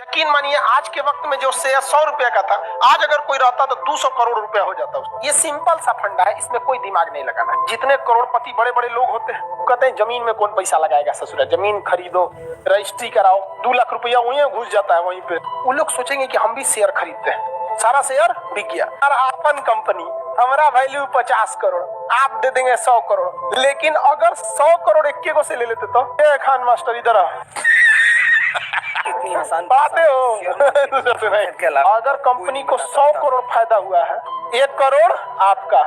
यकीन मानिए आज के वक्त में जो शेयर 100 रुपए का था, आज अगर कोई रहता तो 200 करोड़ रुपया हो जाता उसका। ये सिंपल सा फंडा है, इसमें कोई दिमाग नहीं लगाना है। जितने करोड़पति बड़े बड़े लोग होते हैं वो कहते हैं जमीन में कौन पैसा लगाएगा, ससुरा जमीन खरीदो, रजिस्ट्री कराओ, 2 लाख रुपया वहीं घुस जाता है वहीं पे। वो लोग सोचेंगे कि हम भी शेयर खरीदते हैं, सारा शेयर बिक गया और अपन कंपनी हमारा वैल्यू 50 करोड़, आप दे देंगे 100 करोड़। लेकिन अगर 100 करोड़ इक्के को से ले लेते तो खान मास्टर इधर इतनी आसान बातें हो। अगर कंपनी को 100 करोड़ फायदा हुआ है, 1 करोड़ आपका,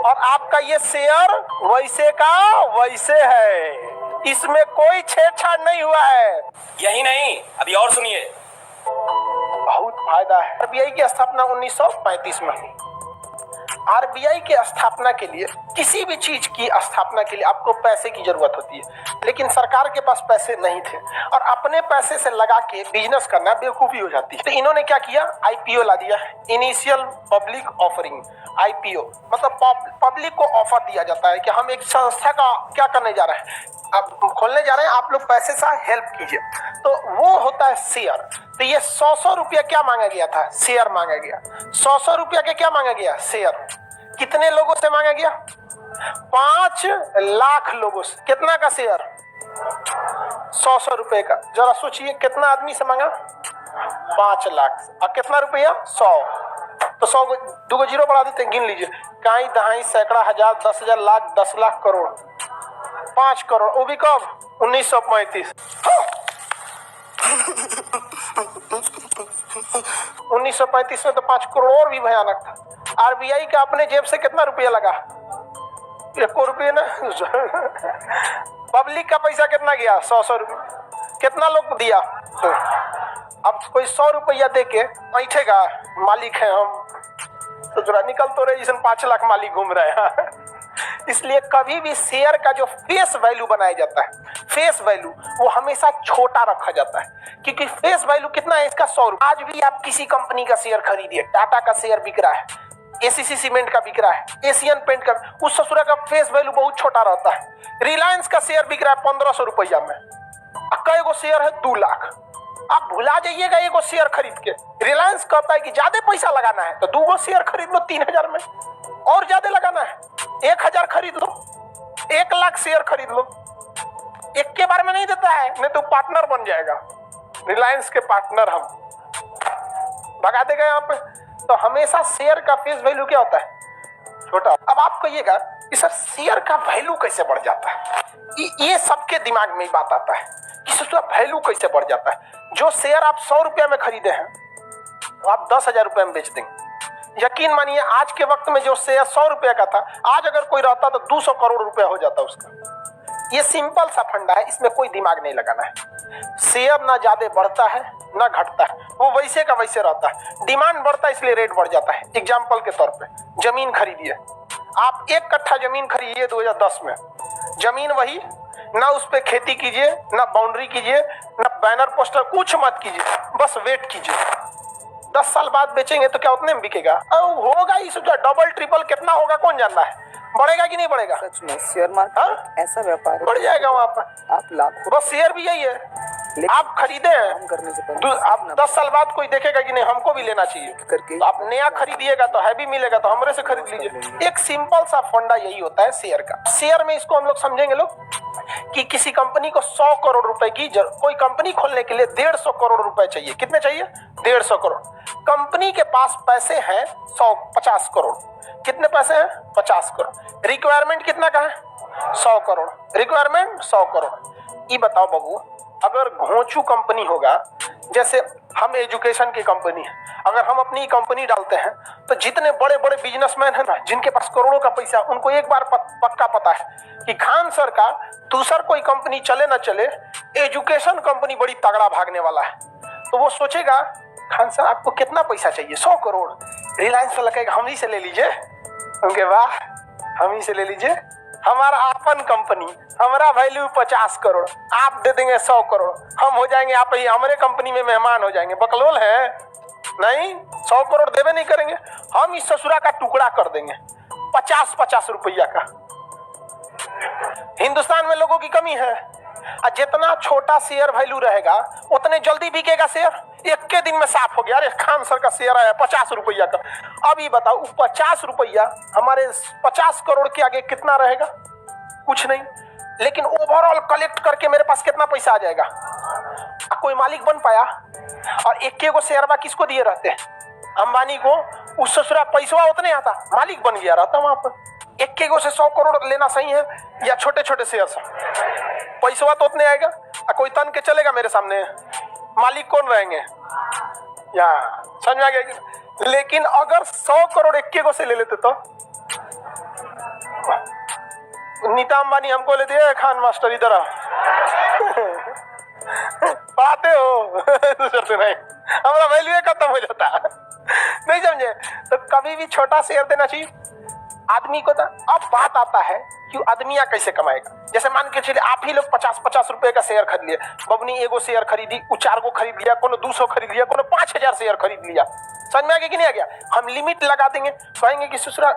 और आपका ये शेयर वैसे का वैसे है, इसमें कोई छेड़छाड़ नहीं हुआ है। यही नहीं, अभी और सुनिए, बहुत फायदा है। आरबीआई की स्थापना 1935 में हुई। आरबीआई की स्थापना के लिए, किसी भी चीज की स्थापना के लिए आपको पैसे की जरूरत होती है, लेकिन सरकार के पास पैसे नहीं थे और अपने पैसे से लगा के बिजनेस करना बेवकूफी हो जाती है। तो इन्होंने क्या किया, आईपीओ ला दिया, इनिशियल पब्लिक ऑफरिंग। आईपीओ मतलब पब्लिक को ऑफर दिया जाता है कि हम एक संस्था का क्या करने जा रहे हैं, आप खोलने जा रहे हैं, आप लोग पैसे से हेल्प कीजिए। तो वो होता है शेयर। तो ये 100 रुपया क्या मांगा गया था, शेयर मांगा गया। 100 रुपया के क्या मांगा गया, शेयर। कितने लोगों से मांगा गया, 5 लाख लोगों से। कितना का शेयर, 100 रुपए का। जरा सोचिए कितना आदमी से मांगा, 5 लाख। और कितना रुपया, 100। तो 100 को 2 जीरो बढ़ा देते, गिन लीजिए, काई दहाई सैकड़ा हजार 10,000 लाख 10 लाख करोड़, 5 करोड़। वो भी कब, 1935। 1935 में तो 5 करोड़ भी भयानक था। आरबीआई का अपने जेब से कितना रुपया लगा, 1 रुपये ना। पब्लिक का पैसा कितना गया, 100 रुपये। कितना लोग दिया, अब कोई 100 रुपया दे के बैठेगा, मालिक है हम, तो जरा निकल तो रहे, जिसमें 5 लाख मालिक घूम रहे हैं। इसलिए कभी भी शेयर का जो फेस वैल्यू बनाया जाता है, फेस वैल्यू वो हमेशा छोटा रखा जाता है, क्योंकि फेस वैल्यू कितना है इसका, 100 रुपये। आज भी आप किसी कंपनी का शेयर खरीदिए, टाटा का शेयर बिक रहा है, एसीसी सीमेंट का बिक रहा है, एशियन पेंट का, उस ससुरा का फेस वैल्यू बहुत छोटा रहता है। रिलायंस का शेयर बिक रहा है 1500 रुपया में, कई गो शेयर है 2 लाख। आप भुला जाइएगा एगो शेयर खरीद के। रिलायंस कहता है कि ज्यादा पैसा लगाना है तो 2 गो शेयर खरीद लो 3000 में, और ज्यादा लगाना है 1000 खरीद लो, 1 लाख शेयर खरीद लो। एक के बारे में नहीं देता है, नहीं तो पार्टनर बन जाएगा, रिलायंस के पार्टनर हम, भगा देगा यहाँ पे। तो हमेशा शेयर का फेस वैल्यू क्या होता है, छोटा। अब आप कहिएगा कि सर शेयर का वैल्यू कैसे बढ़ जाता है, ये सबके दिमाग में बात आता है कि सर वैल्यू कैसे बढ़ जाता है। जो शेयर आप 100 रुपया में खरीदे हैं तो आप 10,000 रुपये में बेच देंगे। यकीन मानिए आज के वक्त में जो शेयर 100 रुपया का था, आज अगर कोई रहता तो 200 करोड़ रुपया हो जाता उसका। ये सिंपल सा फंडा है, इसमें कोई दिमाग नहीं लगाना है। शेयर ना ज्यादा बढ़ता है ना घटता है, वो वैसे का वैसे रहता है। डिमांड बढ़ता है इसलिए रेट बढ़ जाता है। एग्जाम्पल के तौर पे जमीन खरीदिए, आप 1 कट्ठा जमीन खरीदिए 2010 में, जमीन वही, ना उस पे खेती कीजिए, ना बाउंड्री कीजिए, ना बैनर पोस्टर, कुछ मत कीजिए, बस वेट कीजिए। 10 साल बाद बेचेंगे तो क्या उतने में बिकेगा, होगा ही सोचा डबल ट्रिपल कितना होगा कौन जानता है, बढ़ेगा कि नहीं बढ़ेगा। सच में शेयर मार्केट ऐसा व्यापार है, बढ़ जाएगा वहां पर। आप लाखों, बस शेयर भी यही है, आप खरीदे हैं, करने से पहले आप 10 साल बाद कोई देखेगा कि नहीं हमको भी लेना चाहिए करके, तो आप नया खरीदिएगा तो हैवी मिलेगा तो हमरे से खरीद लीजिए। एक सिंपल सा फंडा यही होता है शेयर का। शेयर में इसको हम लोग समझेंगे लोग कि किसी कंपनी को 100 करोड़ रुपए की कोई कंपनी खोलने के लिए 150 करोड़ रुपए चाहिए। कितने चाहिए, 150 करोड़। कंपनी के पास पैसे हैं 50 करोड़। कितने पैसे हैं, 50 करोड़। रिक्वायरमेंट कितना का है, 100 करोड़। रिक्वायरमेंट 100 करोड़। ये बताओ बाबू, अगर घोंचू कंपनी होगा, जैसे हम एजुकेशन की कंपनी है, अगर हम अपनी कंपनी डालते हैं तो जितने बड़े बड़े बिजनेसमैन हैं ना, जिनके पास करोड़ों का पैसा, उनको एक बार पक्का पता है कि खान सर का दूसर कोई कंपनी चले ना चले, एजुकेशन कंपनी बड़ी तगड़ा भागने वाला है। तो वो सोचेगा खान सर आपको कितना पैसा चाहिए, 100 करोड़। रिलायंस वाला कहेगा हम ही से ले लीजिए, उनके वाह हम ही से ले लीजिए, हमारा अपन कंपनी, हमारा वैल्यू 50 करोड़, आप दे देंगे 100 करोड़, हम हो जाएंगे, आप ही हमारे कंपनी में मेहमान हो जाएंगे। बकलोल है नहीं, 100 करोड़ देवे नहीं करेंगे, हम इस ससुरा का टुकड़ा कर देंगे 50-50 रुपया का। हिंदुस्तान में लोगों की कमी है, जितना छोटा शेयर वैल्यू रहेगा उतने जल्दी बिकेगा शेयर। एक के दिन में साफ हो गया। अरे खान सर का शेयर आया 50 रुपया का। अब ये बताओ 50 रुपया हमारे 50 करोड़ के आगे कितना रहेगा? कुछ नहीं। लेकिन ओवरऑल कलेक्ट करके मेरे पास कितना पैसा आ जाएगा? कोई मालिक बन पाया? और एक को शेयरवा किसको दिए रहते हैं? अंबानी को। उस ससुरा पैसा उतने आता, मालिक बन गया रहता वहां पर। एक को से 100 करोड़ लेना सही है या छोटे छोटे शेयर से? पैसा तो उतने आएगा। कोई तन के चलेगा मेरे सामने? मालिक कौन रहेंगे? या समझ में आ गया? लेकिन अगर 100 करोड़ एक को से ले लेते तो नीता अंबानी हमको ले दिया, खान मास्टर इधर आ पाते हो नहीं, हमारा वैल्यू खत्म हो जाता नहीं समझे? तो कभी भी छोटा शेयर देना चाहिए आदमी को। तो अब बात आता है कि आदमिया कैसे कमाएगा। जैसे मान के चलिए आप ही लोग 50-50 रुपए का शेयर खरीद लिए। बबनी एगो शेयर खरीदी, 4 को खरीद लिया, कोनो 200 खरीद लिया, कोनो 5000 शेयर खरीद लिया। समझ में आ गया कि नहीं आ गया? हम लिमिट लगा देंगे, कहेंगे कि ससुरा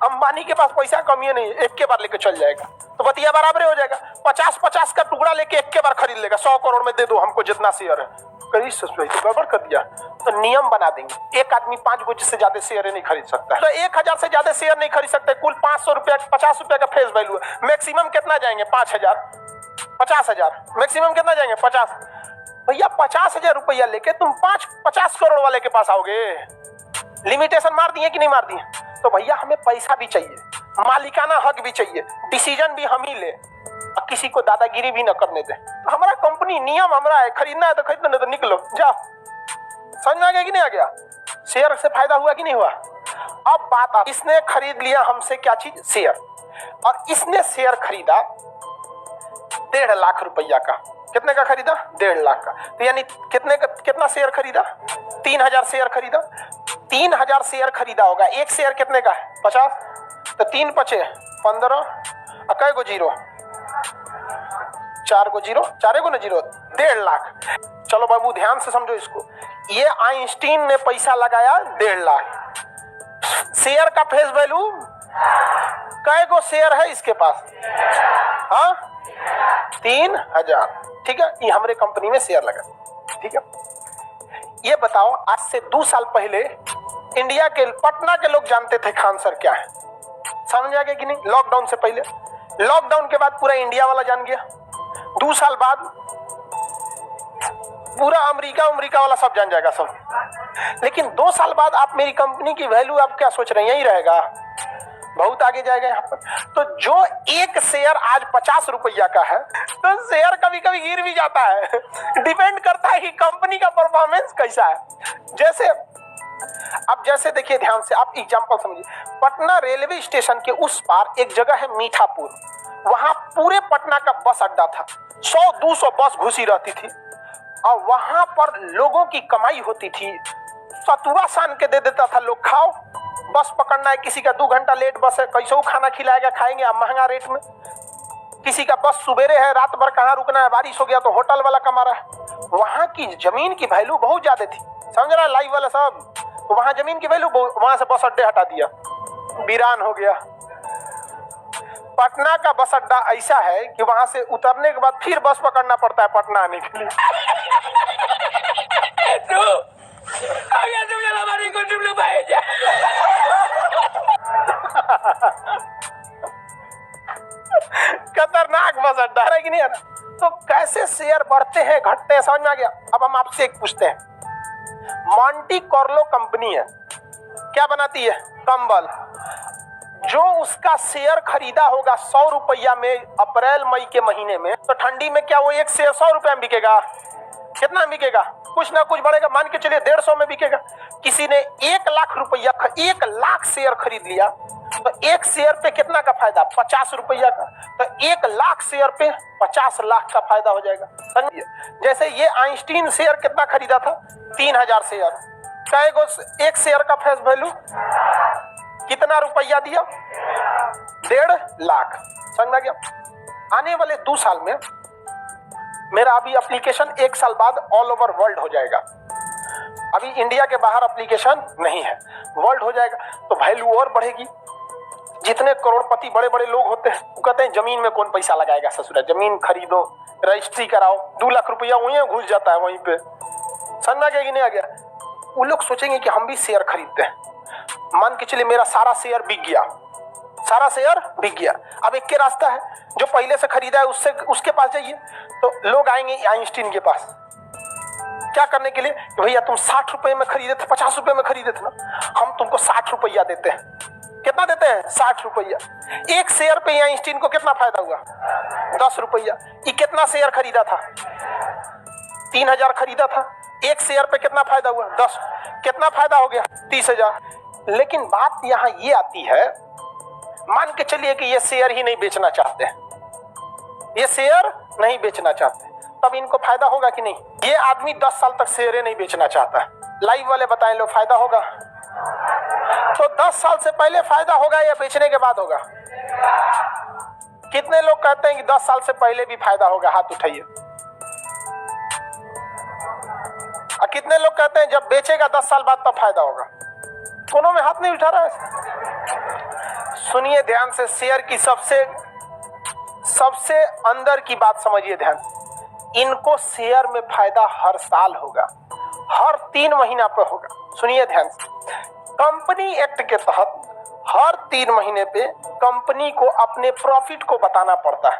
अंबानी के पास पैसा कमी नहीं, एक के बार लेके चल जाएगा तो बतिया बराबर हो जाएगा। 50-50 का टुकड़ा लेके एक के बार खरीद लेगा। 100 करोड़ में दे दो हमको जितना शेयर है। कहीं ससुरा तो गड़बड़ कर दिया। तो नियम बना देंगे, एक आदमी 5 गो से ज्यादा शेयर नहीं खरीद सकता। तो 1000 से ज्यादा शेयर नहीं खरीद सकते। कुल 500 रुपया 50 रुपया का फेस वैल्यू है। मैक्सिमम कितना जाएंगे? 5000, 50,000। मैक्सिमम कितना जाएंगे? 50। भैया 50,000 रुपया लेके तुम 50 करोड़ वाले के पास आओगे? लिमिटेशन मार दिए कि नहीं मार दिए? तो भैया हमें पैसा भी चाहिए, मालिकाना हक भी चाहिए, डिसीजन भी हम ही ले, किसी को दादागिरी भी न करने दे। तो हमारा कंपनी नियम हमारा है, खरीदना है तो खरीदो, नहीं तो निकलो जाओ। समझ में आ गया कि नहीं आ गया? शेयर से फायदा हुआ कि नहीं हुआ? अब बात आ, इसने खरीद लिया हमसे क्या चीज? शेयर। और इसने शेयर खरीदा 1.5 लाख रुपया का। कितने का खरीदा? 1.5 लाख का। तो यानी कितना शेयर खरीदा? 3000 शेयर खरीदा। 3000 शेयर खरीदा होगा। एक शेयर कितने का है? 50। तो 3 पचे 15, कै गो जीरो? 4 गो जीरो, 4 गो ना जीरो, 1.5 लाख। चलो बाबू ध्यान से समझो इसको। ये आइंस्टीन ने पैसा लगाया 1.5 लाख। शेयर का फेस वैल्यू, कै गो शेयर है इसके पास? हाँ 3000। ठीक है, ये हमारे कंपनी में शेयर लगा। ठीक है, ये बताओ आज से 2 साल पहले इंडिया के पटना के लोग जानते थे खान सर क्या है? समझ आ गया कि नहीं? लॉकडाउन से पहले। लॉकडाउन के बाद पूरा इंडिया वाला जान गया। 2 साल बाद पूरा अमेरिका वाला सब जान जाएगा सब। लेकिन 2 साल बाद आप मेरी कंपनी की वैल्यू आप क्या सोच रहे हैं? यही रहेगा? बहुत आगे जाएगा यहाँ पर। तो जो एक शेयर आज 50 रुपया का है, तो शेयर कभी कभी गिर भी जाता है। डिपेंड करता है कि कंपनी का परफॉर्मेंस कैसा है। जैसे देखिए ध्यान से, आप एग्जांपल समझिए। पटना रेलवे स्टेशन के उस पार एक जगह है मीठापुर। वहां पूरे पटना का बस अड्डा था। 100-200 बस घुसी रहती थी और वहां पर लोगों की कमाई होती थी। सतुआ सान के दे देता था लोग, खाओ। बस पकड़ना है, किसी का 2 घंटा लेट बस है, कैसे खाना खिलाएगा, खाएंगे आप महंगा रेट में। किसी का बस सुबेरे है, रात भर कहाँ रुकना है, बारिश हो गया तो होटल वाला कमा रहा है। वहां की जमीन की वैल्यू बहुत ज्यादा थी। समझ रहा है लाइव वाला सब? तो वहां जमीन की वैल्यू, वहां से बस अड्डे हटा दिया, वीरान हो गया। पटना का बस अड्डा ऐसा है कि वहां से उतरने के बाद फिर बस पकड़ना पड़ता है पटना आने के लिए। खतरनाक बस अड्डा है कि नहीं है? तो कैसे शेयर बढ़ते हैं घटते हैं, समझ में आ गया? अब हम आपसे एक पूछते हैं। मॉन्टी कार्लो कंपनी है, क्या बनाती है? कंबल। जो उसका शेयर खरीदा होगा 100 रुपया में अप्रैल मई के महीने में, तो ठंडी में क्या वो एक शेयर 100 रुपया में बिकेगा? कितना बिकेगा? कुछ ना कुछ बढ़ेगा। मान के चलिए 150 में बिकेगा। किसी ने 1 लाख रुपया 1 लाख शेयर खरीद लिया, तो एक शेयर पे कितना का फायदा? 50 रुपया का। तो 1 लाख शेयर पे 50 लाख का फायदा हो जाएगा। समझिए, जैसे ये आइंस्टीन शेयर कितना खरीदा था? 3000 शेयर। कै गो एक शेयर का फेस वैल्यू कितना रुपया दिया? 1.5 लाख। समझ में गया? आने वाले 2 साल में मेरा अभी एप्लीकेशन 1 साल बाद ऑल ओवर वर्ल्ड हो जाएगा। अभी इंडिया के बाहर एप्लीकेशन नहीं है, वर्ल्ड हो जाएगा। तो वैल्यू और बढ़ेगी। जितने करोड़पति बड़े बड़े लोग होते हैं वो कहते हैं जमीन में कौन पैसा लगाएगा, ससुरा जमीन खरीदो, रजिस्ट्री कराओ। 2 लाख रुपया वहीं घुस जाता है वहीं पे। समझ में आ गया कि नहीं आ गया? वो लोग सोचेंगे कि हम भी शेयर खरीदते हैं। मान के चलिए मेरा सारा शेयर बिक गया, सारा शेयर बिक गया। अब एक के रास्ता है, जो पहले से खरीदा है उससे उसके पास जाइए। तो लोग आएंगे आइंस्टीन के पास क्या करने के लिए कि भैया तुम 60 रुपए में खरीदे थे, 50 रुपए में खरीदे थे ना, हम तुमको 60 रुपया देते हैं। कितना देते हैं? 60 रुपया। एक शेयर पे आइंस्टीन को कितना फायदा हुआ? 10 रुपया। ये कितना शेयर खरीदा था? 3000 खरीदा था। एक शेयर पे कितना फायदा हुआ? 10। कितना फायदा हो गया? 30,000। लेकिन बात यहां ये आती है, मान के चलिए कि ये शेयर ही नहीं बेचना चाहते हैं, ये शेयर नहीं बेचना चाहते, तब इनको फायदा होगा कि नहीं? ये आदमी 10 साल तक शेयर नहीं बेचना चाहता है, लाइव वाले बताएं लो फायदा होगा? तो 10 साल से पहले फायदा होगा या बेचने के बाद होगा? कितने लोग कहते हैं कि 10 साल से पहले भी फायदा होगा? हाथ उठाइए। और कितने लोग कहते हैं जब बेचेगा 10 साल बाद तब फायदा होगा? दोनों में हाथ नहीं उठा रहा है। सुनिए ध्यान से, शेयर की सबसे अंदर की बात समझिए ध्यान से। इनको शेयर में फायदा हर साल होगा, हर 3 महीना पर होगा। सुनिए ध्यान से, कंपनी एक्ट के तहत हर 3 महीने पे कंपनी को अपने प्रॉफिट को बताना पड़ता है।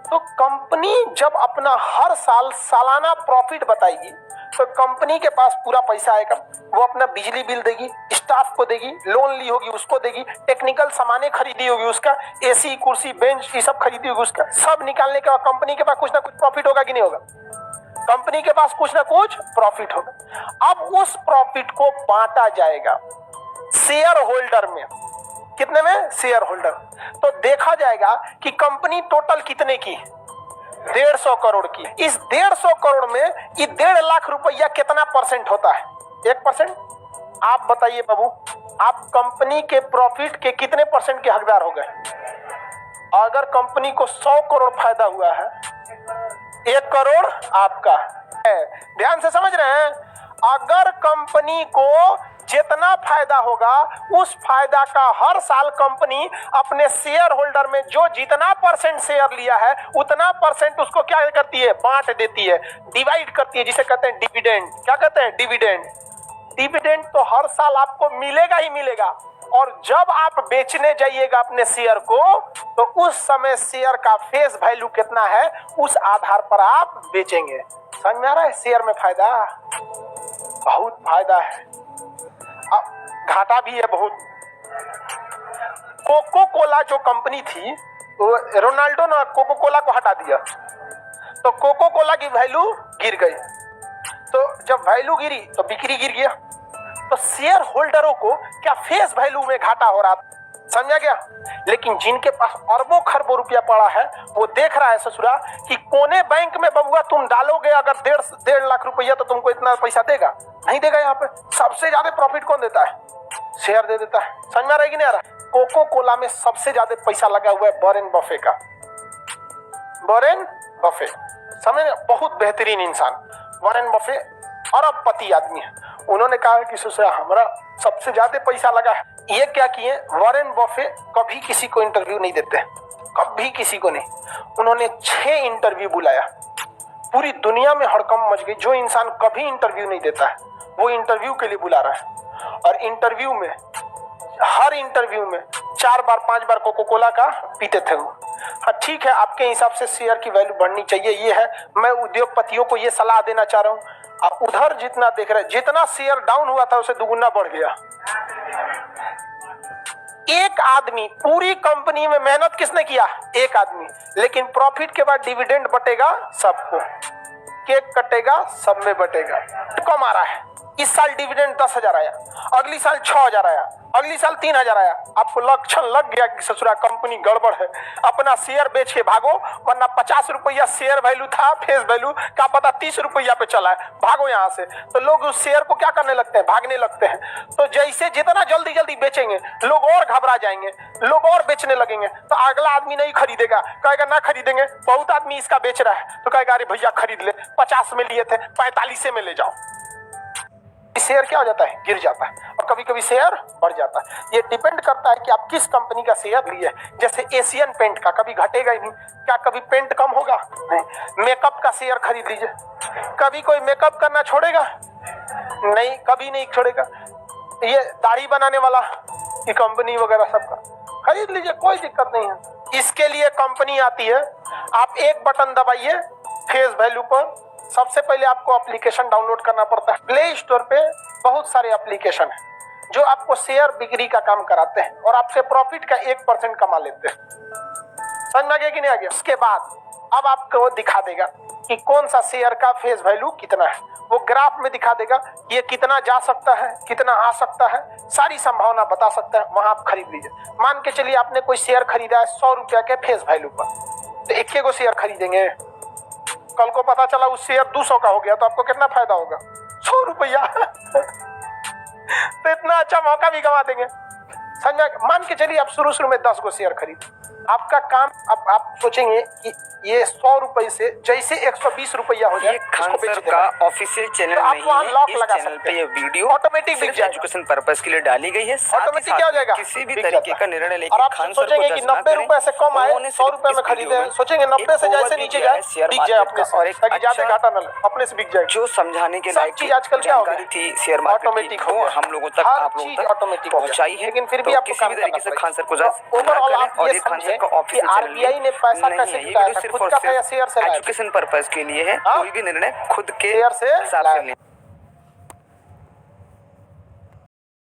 तो कंपनी जब अपना हर साल सालाना प्रॉफिट बताएगी तो कंपनी के पास पूरा पैसा आएगा। वो अपना बिजली बिल देगी, स्टाफ को देगी, लोन ली होगी उसको देगी, टेक्निकल सामानें खरीदी होगी उसका, एसी कुर्सी बेंच ये सब खरीदी होगी उसका, सब निकालने के बाद कंपनी के पास कुछ ना कुछ प्रॉफिट होगा कि नहीं होगा? कंपनी के पास कुछ ना कुछ प्रॉफिट होगा। अब उस प्रॉफिट को बांटा जाएगा शेयर होल्डर में। कितने में? Share holder. तो देखा जाएगा कि कंपनी टोटल कितने की? 150 करोड़ की। इस 150 करोड़ में ये 1.5 लाख रुपया कितना परसेंट होता है? 1%। आप बताइए बाबू, आप कंपनी के प्रॉफिट के कितने परसेंट के हकदार हो गए? अगर कंपनी को 100 करोड़ फायदा हुआ है, 1 करोड़ आपका है। ध्यान से समझ रहे हैं? अगर कंपनी को जितना फायदा होगा उस फायदा का हर साल कंपनी अपने शेयर होल्डर में जो जितना परसेंट शेयर लिया है उतना परसेंट उसको क्या करती है? बांट देती है, डिवाइड करती है, जिसे कहते हैं डिविडेंड। क्या कहते हैं? डिविडेंड। डिविडेंड तो हर साल आपको मिलेगा ही मिलेगा। और जब आप बेचने जाइएगा अपने शेयर को तो उस समय शेयर का फेस वैल्यू कितना है उस आधार पर आप बेचेंगे। समझ में आ रहा है? शेयर में फायदा, बहुत फायदा है, घाटा भी है बहुत। कोको कोला जो कंपनी थी, रोनाल्डो ने कोको कोला को हटा दिया तो कोको कोला की वैल्यू गिर गई। तो जब वैल्यू गिरी तो बिक्री गिर गया। तो शेयर होल्डरों को क्या फेस वैल्यू में घाटा हो रहा था? समझा गया? लेकिन जिनके पास अरबों खरबों रुपया पड़ा है वो देख रहा है ससुरा कि कोने बैंक में बबुआ तुम डालोगे अगर 1.5 लाख रुपया तो तुमको इतना पैसा देगा? नहीं देगा। यहाँ पे सबसे ज्यादा प्रॉफिट कौन देता है? शेयर दे देता है। समझ में आ रहा है कि नहीं आ रहा? कोको कोला में सबसे ज्यादा पैसा लगा हुआ है वॉरेन बफे का। वॉरेन बफे समझ, बहुत बेहतरीन इंसान। वॉरेन बफे अरबपति आदमी है। उन्होंने कहा कि ससुरा हमारा सबसे ज्यादा पैसा लगा है। ये क्या किए? वॉरेन बफे कभी किसी को इंटरव्यू नहीं देते, कभी किसी को नहीं। उन्होंने 6 इंटरव्यू बुलाया। पूरी दुनिया में हड़कंप मच गई। जो इंसान कभी इंटरव्यू नहीं देता है वो इंटरव्यू के लिए बुला रहा है। और इंटरव्यू में, हर इंटरव्यू में 4 बार 5 बार कोको कोला का पीते थे वो। हाँ ठीक है, आपके हिसाब से शेयर की वैल्यू बढ़नी चाहिए, ये है। मैं उद्योगपतियों को ये सलाह देना चाह रहा हूँ, आप उधर जितना देख रहे हैं, जितना शेयर डाउन हुआ था उसे दुगुना बढ़ गया। एक आदमी, पूरी कंपनी में मेहनत किसने किया? एक आदमी। लेकिन प्रॉफिट के बाद डिविडेंड बटेगा सबको, केक कटेगा सब में बटेगा। कम आ रहा है। इस साल डिविडेंड 10,000 आया, अगली साल 6,000 आया, अगली साल 3,000 आया। आपको लक्षण लग गया कि ससुरा कंपनी गड़बड़ है, अपना शेयर बेच के भागो, वरना 50 रुपया शेयर वैल्यू था, फेस वैल्यू क्या पता 30 रुपया पे चला है, भागो यहाँ से। तो लोग उस शेयर को क्या करने लगते हैं? भागने लगते हैं। तो जैसे जितना जल्दी जल्दी बेचेंगे लोग और घबरा जाएंगे, लोग और बेचने लगेंगे। तो अगला आदमी नहीं खरीदेगा, कहेगा ना खरीदेंगे, बहुत आदमी इसका बेच रहा है, तो कहेगा अरे भैया खरीद ले, 50 में लिए थे 45 में ले जाओ। शेयर क्या हो जाता है? गिर जाता है। और कभी कभी शेयर बढ़ जाता है। ये डिपेंड करता है कि आप किस कंपनी का शेयर लिए। जैसे एशियन पेंट का कभी घटेगा ही नहीं, क्या कभी पेंट कम होगा? नहीं। मेकअप का शेयर खरीद लीजिए, कभी कोई मेकअप करना छोड़ेगा? नहीं, कभी नहीं छोड़ेगा। ये दाढ़ी बनाने वाला ये कंपनी वगैरह सबका खरीद लीजिए, कोई दिक्कत नहीं है। इसके लिए कंपनी आती है, आप एक बटन दबाइए फेस वैल्यू पर। सबसे पहले आपको एप्लीकेशन डाउनलोड करना पड़ता है। प्ले स्टोर पे बहुत सारे एप्लीकेशन है जो आपको शेयर बिक्री का काम कराते हैं और आपसे प्रॉफिट का 1% कमा लेते हैं। समझ में आ गया कि नहीं आ गया? उसके बाद अब आपको वो दिखा देगा कि कौन सा शेयर का फेस वैल्यू कितना है। वो ग्राफ में दिखा देगा ये कितना जा सकता है, कितना आ सकता है, सारी संभावना बता सकता है। वहां आप खरीद लीजिए। मान के चलिए आपने कोई शेयर खरीदा है 100 रुपया के फेस वैल्यू पर, तो एक गो शेयर खरीदेंगे। कल को पता चला उस शेयर 200 का हो गया तो आपको कितना फायदा होगा? 100 रुपया। तो इतना अच्छा मौका भी गवा देंगे। समझा? मान के चलिए आप शुरू में 10 गो शेयर खरीद। आपका काम, अब आप सोचेंगे कि ये 100 रुपए से जैसे 120 रुपया हो जाए, ये खान सर का ऑफिशियल चैनल तो आप नहीं वहाँ है। लॉक इस लगा चैनल सकते पे हैं। ये वीडियो ऑटोमेटिक बिक जाएगा। एजुकेशन पर्पस के लिए डाली गई है। साथ ही ऑटोमेटिक क्या हो जाएगा? किसी भी बिक तरीके जाता का है। निर्णय और लेके आप खान सर को सोचेंगे कि जज ना 90 करें। रुपए से कम आए, उन्होंने 100 सिर्फ रुपए इस में खरीदे वीडियो हैं, सोचेंगे 90 से एक जैसे ओवरव्यू नीचे दिया जाए है शेयर बिक जाए मार्केट अपने का से, और एक ताकि ज्यादा अच्छा घाटा न लगे, अपने से बिक जाए। जो समझाने के सब लायक चीज आजकल क्या हो जानकारी गया? थी शेयर मार्केट की, ऑटोमेटिक हो वो गया। हम लोगों तक, हर आप लोगों चीज तक ऑटोमेटिक हो गया। पहुंचाई है। लेकिन फिर भी तो आपको किसी काम भी करना तरीके से पड़ेगा। खान सर को जज ना ओवरऑल करें। आप और ये ये खान सर समझे का कि ऑफिशियल आरबीआई ने पैसा नहीं कैसे है। ये जुटाया वीडियो था, सिर्फ खुद और का था या शेयर सिर्फ से लाया था? एजुकेशन पर्पस के लिए है। हाँ? कोई भी निर्णय खुद के शेयर से हिसाब लाया से था। लें।